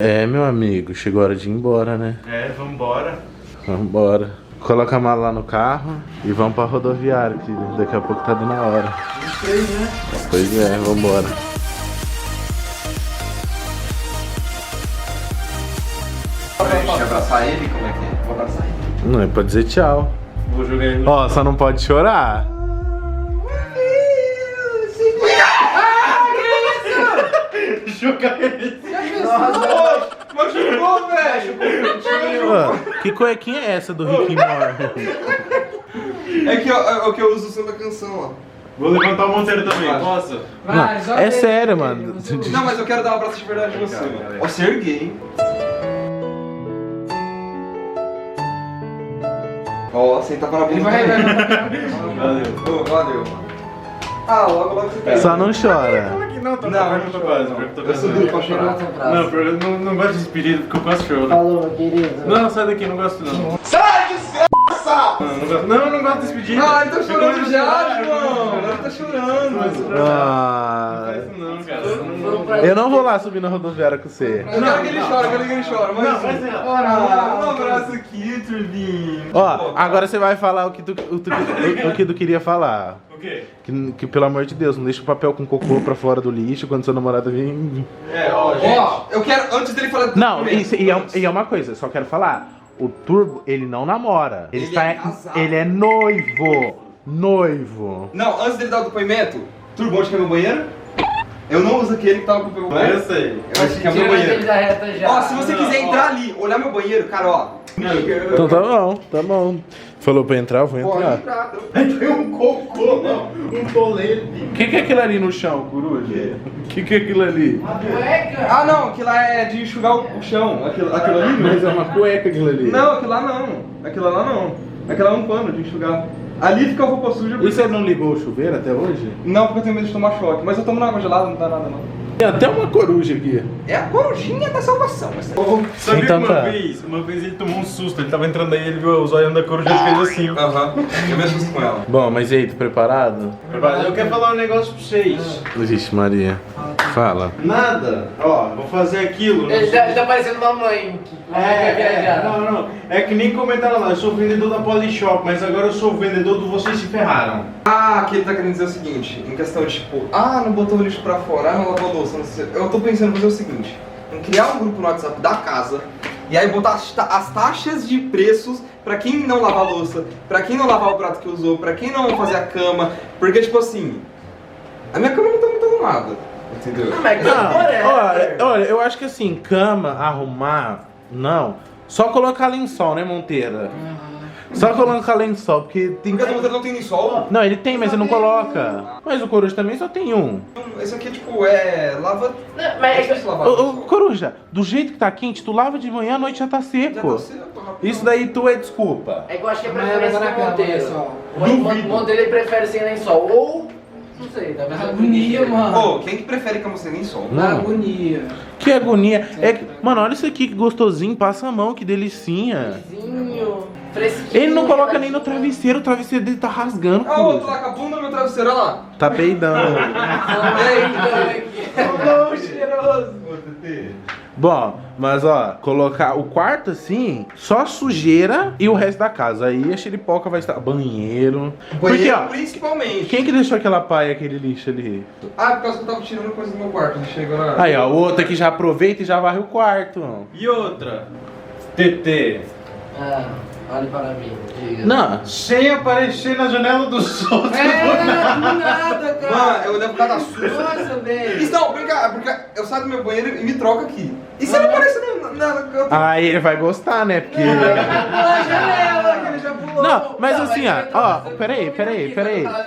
É, meu amigo, chegou a hora de ir embora, né? É, vambora. Vambora. Coloca a mala lá no carro e vamos pra rodoviária, que daqui a pouco tá dando a hora. Né? Pois é, vambora. Deixa eu abraçar ele, como é que é? Vou abraçar ele. Não é pra dizer tchau. Vou jogar ele no... Ó, só não pode chorar. Jogar ele. Nossa, machucou, velho! Ó, que cuequinha é essa do Rick Morty? É que é o que eu uso o som da canção, ó. Vou levantar o Monteiro também, posso? Não, é sério, mano. Não, mas eu quero dar um abraço de verdade em você, mano. Ó, se erguei. Ó, sentar pra bunda. Valeu. Valeu. Ah, logo você pega. Só não chora. Não, tô quase. Eu subi pra chorar. Não, porque eu não gosto de despedida porque eu quase choro. Falou, querido. Não, sai daqui, não gosto não. Sai, desgraça! Não, eu não gosto de despedida. Ah, ele tá chorando já, João. Ele tá chorando. Ah, Não, cara. eu não vou lá subir na rodoviária com você. Eu quero que ele chore, eu quero que ele chore. Mas... Não, vai ser. Um abraço aqui, Turbinho. Ó, agora você vai falar o que tu queria falar. O quê? Que pelo amor de Deus, não deixa o papel com cocô pra fora do lixo quando sua namorada vem. É, ó, gente. Ó, eu quero, antes dele falar... Não, e é uma coisa, só quero falar. O Turbo, ele não namora. Ele é casado. Ele é noivo. Noivo. Não, antes dele dar o depoimento, Turbo, onde que é meu banheiro? Eu não uso aquele que tava com o meu banheiro. Eu sei. Eu acho que é meu Tira ele banheiro. da reta já. Ó, se você quiser entrar ali, olhar meu banheiro, cara, ó. Então tá bom. Falou pra entrar, eu vou Pode entrar. entrar. Tem um cocô, não. Um tolete. O que é aquilo ali no chão, coruja? O que é aquilo ali? Cueca. Ah, não, aquilo lá é de enxugar o chão. Aquilo ali não. Mas é uma cueca aquilo ali. Não, aquilo lá não. Aquilo lá não. Aquilo lá é um pano de enxugar. Ali fica a roupa suja. E você não ligou o chuveiro até hoje? Não, porque eu tenho medo de tomar choque. Mas eu tomo na água gelada, não dá nada não. Tem até uma coruja aqui. É a corujinha da salvação. Essa aí. Sabia Então que tá. uma vez ele tomou um susto, ele tava entrando aí, ele viu o zóio da coruja e fez assim. Aham. Eu me assusto com ela. Bom, mas e aí, tu preparado? Eu quero falar um negócio pra vocês. Vixe, Maria. Fala. Nada. Ó, vou fazer aquilo. Ele tá parecendo uma mãe que vai viajar. Não. É que nem comentaram lá, eu sou vendedor da Polishop, mas agora eu sou vendedor do Vocês Se Ferraram. Ah, aqui ele tá querendo dizer o seguinte, em questão de tipo, não botou o lixo pra fora, não lavou a louça, não sei. Eu tô pensando em fazer o seguinte, em criar um grupo no WhatsApp da casa, e aí botar as taxas de preços pra quem não lavar a louça, pra quem não lavar o prato que usou, pra quem não fazer a cama, porque tipo assim, a minha cama não tá muito arrumada, entendeu? Olha, eu acho que assim, cama, arrumar, não. Só colocar lençol, né, Monteira? Só colocar lençol, porque tem... Porque a outra não tem nem sol. Não, ele tem, mas ele não coloca. Mas o Coruja também só tem um. Esse aqui tipo, lava... Não, mas é que- Deixa eu lavar. Ô, Coruja, do jeito que tá quente, tu lava de manhã, à noite já tá seco. Já tá seco, rapidão. Isso daí tu é desculpa. É que eu acho que é Amanhã preferência vai do na cama, Monteiro. pessoal. O Monteiro ele prefere sem lençol. Ou, não sei, talvez Agonia, mano. Pô, quem que prefere cama sem nem sol? Na Não. agonia. Que agonia. É que, mano, olha isso aqui, que gostosinho. Passa a mão, que delicinha. Vizinho, fresquinho. Ele não coloca nem no travesseiro, o travesseiro dele tá rasgando. Ah, outro Coruja. lá com a bunda no meu travesseiro, olha lá. Tá peidando. Ô, cheiroso. Bom, mas ó, colocar o quarto assim, só sujeira e o resto da casa. Aí a xeripoca vai estar. Banheiro. Porque, Banheiro, ó, principalmente. quem que deixou aquela paia, aquele lixo ali? Ah, por causa que eu tava tirando coisa do meu quarto. Chegou na... Aí, ó, o outro aqui já aproveita e já varre o quarto. E outra, TT, Olhe para mim, diga. Não, sem aparecer na janela dos outros. Do nada, cara. Mano, eu devo ficar da suja. Nossa, velho. Isso não, porque eu saio do meu banheiro e me troco aqui. E se não aparece na canto? aí ele vai gostar, né? Porque. Na janela, que ele já pulou. Não, mas assim, ó, Você peraí.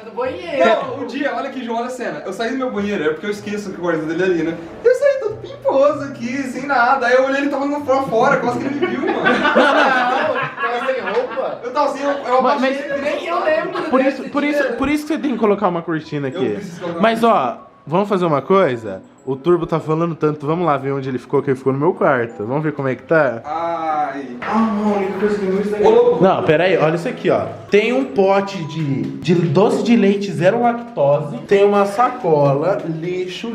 do banheiro. Não, um dia, olha aqui, João, olha a cena. Eu saí do meu banheiro, é porque eu esqueço que o quarto dele é ali, né? Eu saí todo pimposo aqui, sem nada. Aí eu olhei, ele tava lá fora, quase que ele me viu, mano. Tava sem roupa. Eu tava assim, eu Mas- abaixei. Nem eu lembro. Por isso que você tem que colocar uma cortina Eu aqui. preciso colocar uma Mas ó, vamos fazer uma coisa? O Turbo tá falando tanto, vamos lá ver onde ele ficou, que ele ficou no meu quarto. Vamos ver como é que tá? Ah, Ai. Ah, a única coisa que não está Ô, louco. Não, pera aí, olha isso aqui, ó. Tem um pote de doce de leite zero lactose. Tem uma sacola, lixo.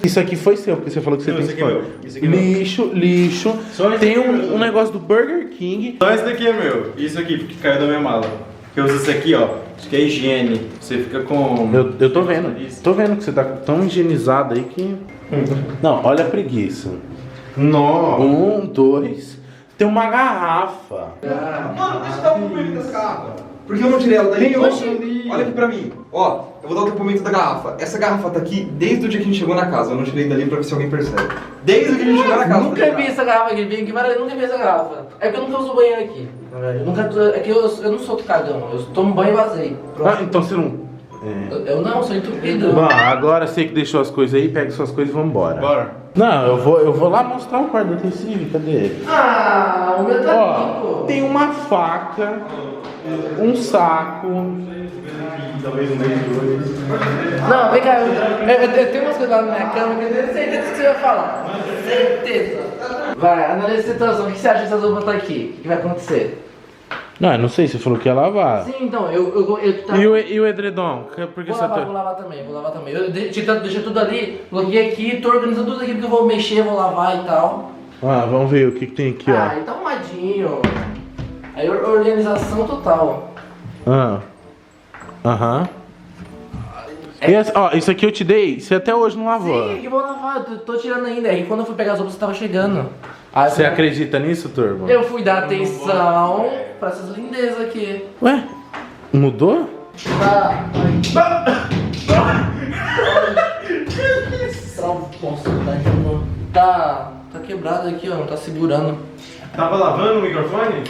Isso aqui foi seu, porque você falou que você Não, tem esse aqui é meu. Esse aqui é meu. Lixo. Só esse Tem aqui é meu. um negócio do Burger King. Só esse daqui é meu. Isso aqui, porque caiu da minha mala. Eu uso esse aqui, ó. Acho que é higiene. Você fica com... Eu tô vendo. Tô vendo que você tá tão higienizado aí que. Não, olha a preguiça. Nossa. 1, 2. Tem uma garrafa. Mano, deixa eu dar o comprimento dessa garrafa. Por que eu não tirei ela daí? Olha aqui pra mim. Ó, eu vou dar o comprimento da garrafa. Essa garrafa tá aqui desde o dia que a gente chegou na casa. Eu não tirei dali pra ver se alguém percebe. Desde o que a gente chegou na casa. Nunca vi essa garrafa aqui, vem aqui, mas eu nunca vi essa garrafa. É porque eu nunca uso banheiro aqui. Eu nunca, é que eu não sou cagão, eu tomo banho e vazei. Ah, então você não. Eu não, sou entupido. Bom, agora você que deixou as coisas aí, pega suas coisas e vambora. Bora. Não, eu vou lá mostrar o quarto do utensílio, cadê ele? Ah, o meu tá Ó, limpo. tem uma faca, um saco. Talvez um mês de dois. Não, vem cá, eu tenho umas coisas lá na minha cama que eu tenho certeza que você vai falar. Certeza. Vai, analisa a situação. O que você acha dessas roupas tá aqui? O que vai acontecer? Não, eu não sei, você falou que ia lavar. Sim, então, eu tá... E o edredom? Por que Vou você lavar, vou lavar também, Eu deixei tudo ali, coloquei aqui, tô organizando tudo aqui porque eu vou mexer, vou lavar e tal. Ah, vamos ver o que tem aqui, Ah, ó. e tá arrumadinho. Aí organização total. Ah. Aham. E essa- Ó, isso aqui eu te dei, você até hoje não lavou. Sim, que vou lavar, tô tirando ainda. Aí quando eu fui pegar as roupas, você tava chegando. Aí Você acredita nisso, turma? eu fui dar atenção pra essas lindezas aqui. Ué? Mudou? Tá. Nossa, tá quebrado aqui, ó. Não tá segurando. Tava lavando o microfone?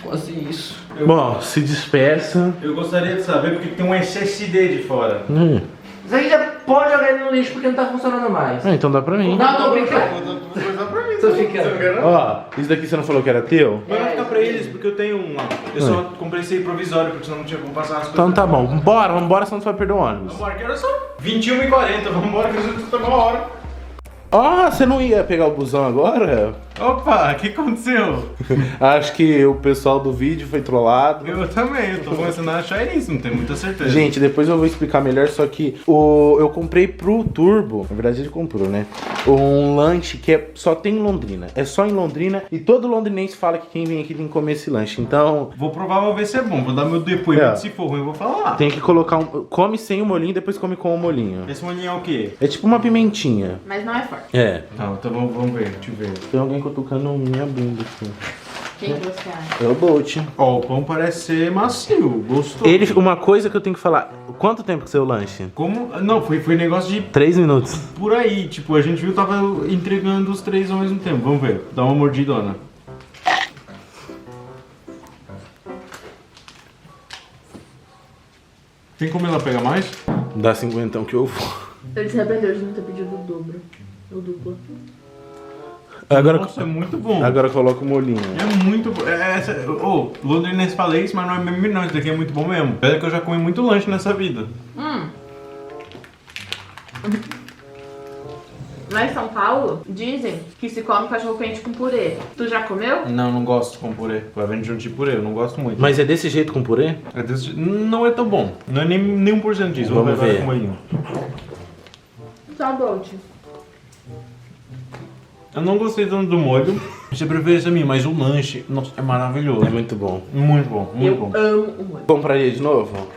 Quase isso. Bom, se despeça. Eu gostaria de saber porque tem um SSD de fora. Isso aqui já pode jogar ele no lixo porque não tá funcionando mais. Ah, então dá pra mim. Não, tô brincando. Tô ficando. Ó, isso daqui você não falou que era teu? Mas vai ficar pra eles porque eu tenho um lá. Eu só comprei esse aí provisório porque senão não tinha como passar as coisas. Então tá bom, vambora, senão você vai perder o ônibus. Vambora, que hora são? 21h40, vambora que a gente tá uma hora. Ó, você não ia pegar o busão agora? Opa, o que aconteceu? Acho que o pessoal do vídeo foi trollado. Eu também, eu tô começando a achar isso, não tenho muita certeza. Gente, depois eu vou explicar melhor, só que eu comprei pro Turbo, na verdade ele comprou, né? Um lanche que só tem em Londrina. É só em Londrina e todo londrinense fala que quem vem aqui tem que comer esse lanche. Então, Vou provar, vou ver se é bom, vou dar meu depoimento, É. se for ruim eu vou falar. tem que colocar come sem o molhinho, depois come com o molhinho. Esse maninho é o quê? É tipo uma pimentinha. Mas não é forte. É. Tá, então vamos ver, deixa eu ver. Tem alguém cutucando minha bunda aqui. Quem você acha? É o Bolt. Ó, o pão parece ser macio, gostoso. Uma coisa que eu tenho que falar. Quanto tempo que seu lanche? Como? Não, foi negócio de 3 minutos. por aí, tipo, a gente viu tava entregando os três ao mesmo tempo. Vamos ver, dá uma mordidona. Tem como ela pegar mais? Dá 50 que eu vou. Ele se arrependeu de não ter pedido o dobro. O duplo. Agora, Nossa, é muito bom. agora coloca o molhinho. É muito bom. Londrinense falei isso, mas não é meme não. Isso daqui é muito bom mesmo. Pera que eu já comi muito lanche nessa vida. Lá em São Paulo, dizem que se come cachorro quente com purê. Tu já comeu? Não, não gosto com purê. Vai vendo junto de purê, eu não gosto muito. Mas é desse jeito com purê? Não é tão bom. Não é nem 1% disso. Vamos ver. Com molhinho. Tá bom, tio. Eu não gostei tanto do molho. Você prefere esse a mim, mas o lanche, nossa, é maravilhoso. É muito bom. Muito bom, muito Eu bom. amo o molho. Compraria de novo?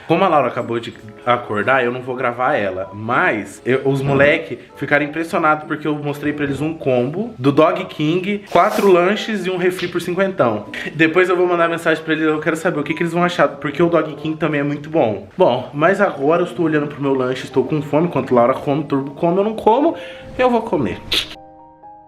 Como a Laura acabou de acordar, eu não vou gravar ela. Mas os moleque ficaram impressionados porque eu mostrei pra eles um combo do Dog King, 4 lanches e um refri por 50. Depois eu vou mandar mensagem pra eles, eu quero saber o que eles vão achar, porque o Dog King também é muito bom. Bom, mas agora eu estou olhando pro meu lanche, estou com fome, enquanto Laura come, Turbo come, eu não como, eu vou comer.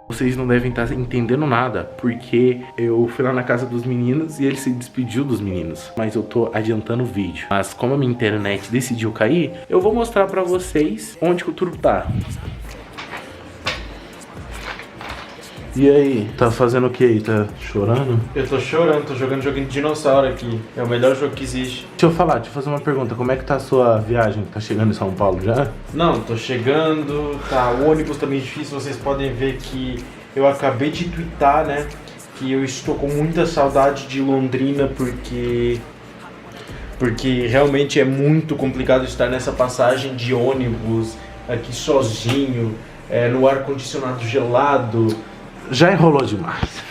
Vocês não devem estar entendendo nada, porque eu fui lá na casa dos meninos e ele se despediu dos meninos. Mas eu tô adiantando o vídeo. Mas como a minha internet decidiu cair, eu vou mostrar pra vocês onde que o Turbo tá. E aí, tá fazendo o que aí? Tá chorando? Eu tô chorando, tô jogando joguinho de dinossauro aqui. É o melhor jogo que existe. Deixa eu fazer uma pergunta. Como é que tá a sua viagem? Tá chegando em São Paulo já? Não, tô chegando, tá, o ônibus tá meio difícil, vocês podem ver que eu acabei de twittar, né, que eu estou com muita saudade de Londrina porque realmente é muito complicado estar nessa passagem de ônibus aqui sozinho, no ar-condicionado gelado. Já enrolou demais.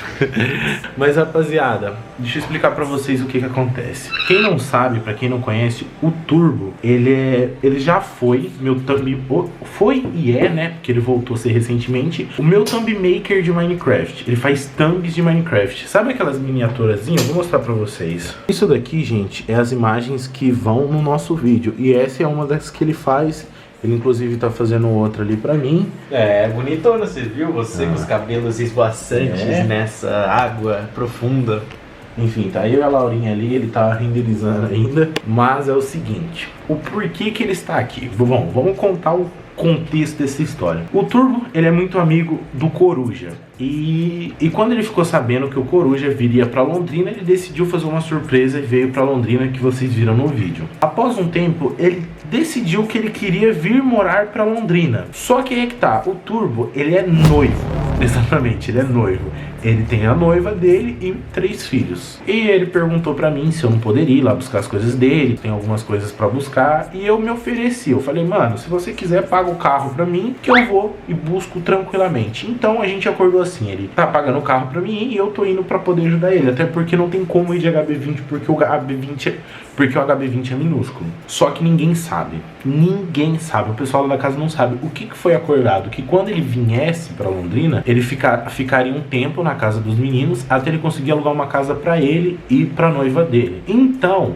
Mas rapaziada, deixa eu explicar pra vocês o que acontece. Quem não sabe, pra quem não conhece, o Turbo, ele já foi meu thumb, foi e é, né, porque ele voltou a ser recentemente, o meu thumb maker de Minecraft. Ele faz thumbs de Minecraft. Sabe aquelas miniaturazinhas? Eu vou mostrar pra vocês. Isso daqui, gente, é as imagens que vão no nosso vídeo. E essa é uma das que ele faz. Ele inclusive tá fazendo outra ali pra mim. É, bonitona, você viu? Você com os cabelos esvoaçantes nessa água profunda. Enfim, tá eu e a Laurinha ali, ele tá renderizando ainda. Mas é o seguinte, o porquê que ele está aqui. Bom, vamos contar o contexto dessa história. O Turbo, ele é muito amigo do Coruja. E quando ele ficou sabendo que o Coruja viria pra Londrina, ele decidiu fazer uma surpresa e veio pra Londrina, que vocês viram no vídeo. Após um tempo, ele decidiu que ele queria vir morar pra Londrina. Só que aí que tá, o Turbo, ele é noivo. Exatamente, ele é noivo. Ele tem a noiva dele e 3 filhos. E ele perguntou pra mim se eu não poderia ir lá buscar as coisas dele. Tem algumas coisas pra buscar. E eu me ofereci. Eu falei, mano, se você quiser, paga o carro pra mim, que eu vou e busco tranquilamente. Então a gente acordou assim. Ele tá pagando o carro pra mim e eu tô indo pra poder ajudar ele. Até porque não tem como ir de HB20, porque o HB20 é minúsculo. Só que ninguém sabe. Ninguém sabe. O pessoal lá da casa não sabe. O que foi acordado? Que quando ele viesse pra Londrina, ele ficaria um tempo na casa dos meninos até ele conseguir alugar uma casa pra ele e pra noiva dele. Então,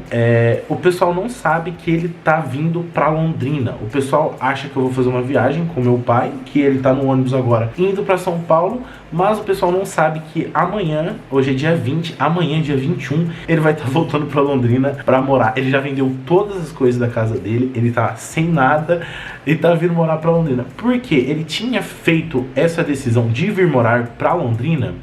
o pessoal não sabe que ele tá vindo pra Londrina. O pessoal acha que eu vou fazer uma viagem com meu pai, que ele tá no ônibus agora indo pra São Paulo, mas o pessoal não sabe que amanhã, hoje é dia 20, amanhã, dia 21, ele vai estar voltando pra Londrina pra morar. Ele já vendeu todas as coisas da casa dele, ele tá sem nada e tá vindo morar pra Londrina. Porque ele tinha feito essa decisão de vir morar pra Londrina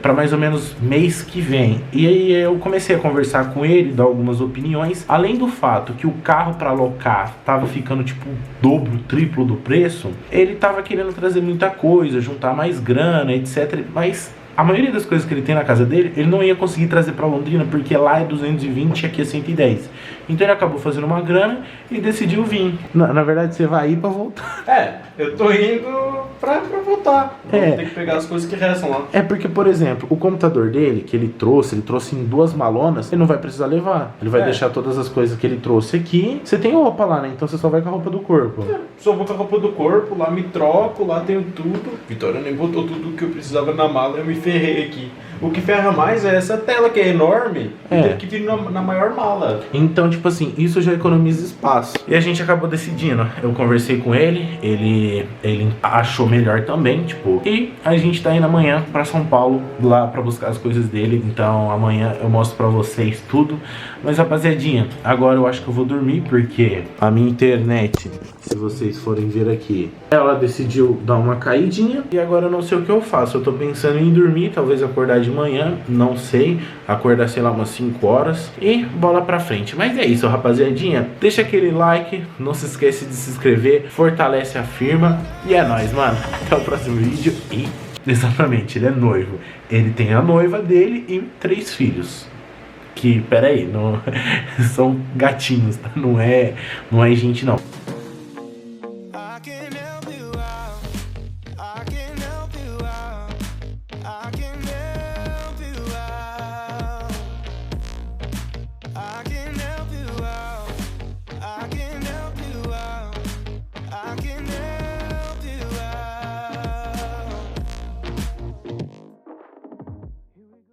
pra mais ou menos mês que vem. E aí eu comecei a conversar com ele, dar algumas opiniões. Além do fato que o carro pra alocar tava ficando tipo o dobro, triplo do preço, ele tava querendo trazer muita coisa, juntar mais grana, etc. Mas a maioria das coisas que ele tem na casa dele, ele não ia conseguir trazer pra Londrina, porque lá é 220 e aqui é 110. Então ele acabou fazendo uma grana e decidiu vir. Na verdade, você vai ir pra voltar. Eu tô indo pra voltar. Tem que pegar as coisas que restam lá. É porque, por exemplo, o computador dele, que ele trouxe em 2 malonas, ele não vai precisar levar. Ele vai deixar todas as coisas que ele trouxe aqui. Você tem roupa lá, né? Então você só vai com a roupa do corpo. Só vou com a roupa do corpo, lá me troco, lá tenho tudo. Vitória nem botou tudo que eu precisava na mala, eu me ferrei aqui. O que ferra mais é essa tela que é enorme e teve que vir na maior mala. Então, tipo assim, isso já economiza espaço. E a gente acabou decidindo. Eu conversei com ele achou melhor também, tipo. E a gente tá indo amanhã pra São Paulo, lá pra buscar as coisas dele. Então amanhã eu mostro pra vocês tudo. Mas rapaziadinha, agora eu acho que eu vou dormir, porque a minha internet, se vocês forem ver aqui, ela decidiu dar uma caidinha. E agora eu não sei o que eu faço. Eu tô pensando em dormir, talvez acordar de manhã, não sei. Acordar, sei lá, umas 5 horas. E bola pra frente. Mas é isso, rapaziadinha. Deixa aquele like, não se esquece de se inscrever, fortalece a firma. E é nóis, mano. Até o próximo vídeo. E, exatamente, ele é noivo. Ele tem a noiva dele e 3 filhos. Que, pera aí, não, são gatinhos, tá? Não é gente, não.